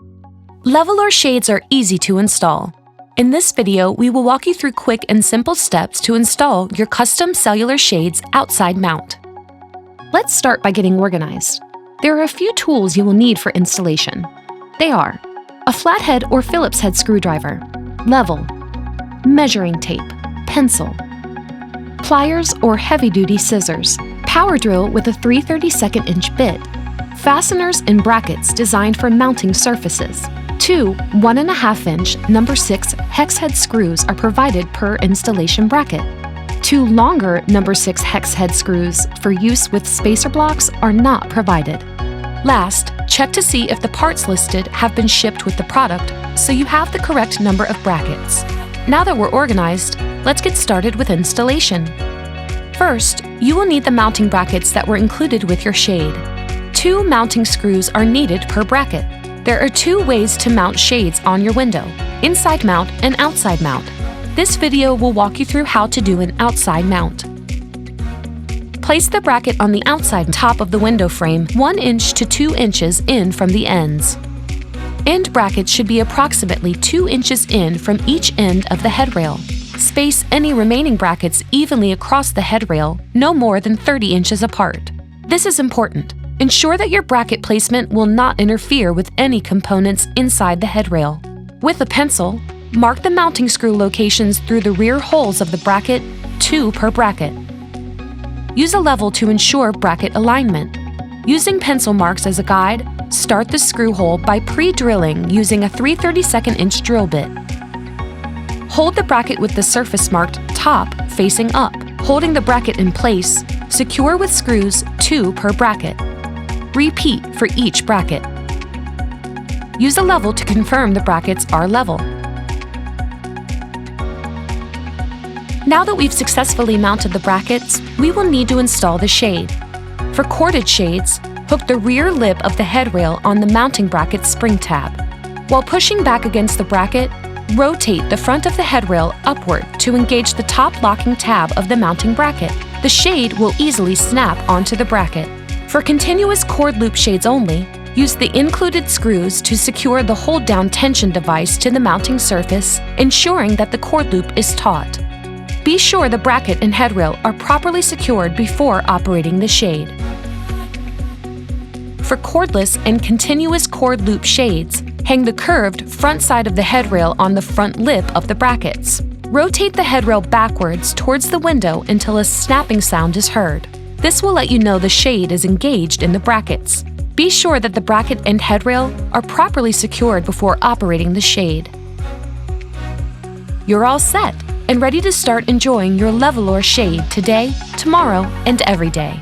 LEVOLOR shades are easy to install. In this video, we will walk you through quick and simple steps to install your custom cellular shades outside mount. Let's start by getting organized. There are a few tools you will need for installation. They are a flathead or Phillips head screwdriver, level, measuring tape, pencil, pliers or heavy-duty scissors, power drill with a 3/32 inch bit, fasteners and brackets designed for mounting surfaces. 2 1.5 inch No. 6 hex head screws are provided per installation bracket. 2 longer No. 6 hex head screws for use with spacer blocks are not provided. Last, check to see if the parts listed have been shipped with the product so you have the correct number of brackets. Now that we're organized, let's get started with installation. First, you will need the mounting brackets that were included with your shade. 2 mounting screws are needed per bracket. There are 2 ways to mount shades on your window: inside mount and outside mount. This video will walk you through how to do an outside mount. Place the bracket on the outside top of the window frame 1 inch to 2 inches in from the ends. End brackets should be approximately 2 inches in from each end of the headrail. Space any remaining brackets evenly across the headrail, no more than 30 inches apart. This is important. Ensure that your bracket placement will not interfere with any components inside the headrail. With a pencil, mark the mounting screw locations through the rear holes of the bracket, 2 per bracket. Use a level to ensure bracket alignment. Using pencil marks as a guide, start the screw hole by pre-drilling using a 3/32 inch drill bit. Hold the bracket with the surface marked top facing up. Holding the bracket in place, secure with screws 2 per bracket. Repeat for each bracket. Use a level to confirm the brackets are level. Now that we've successfully mounted the brackets, we will need to install the shade. For corded shades, hook the rear lip of the headrail on the mounting bracket spring tab. While pushing back against the bracket, rotate the front of the headrail upward to engage the top locking tab of the mounting bracket. The shade will easily snap onto the bracket. For continuous cord loop shades only, use the included screws to secure the hold-down tension device to the mounting surface, ensuring that the cord loop is taut. Be sure the bracket and headrail are properly secured before operating the shade. For cordless and continuous cord loop shades, hang the curved front side of the headrail on the front lip of the brackets. Rotate the headrail backwards towards the window until a snapping sound is heard. This will let you know the shade is engaged in the brackets. Be sure that the bracket and headrail are properly secured before operating the shade. You're all set and ready to start enjoying your LEVOLOR shade today, tomorrow, and every day.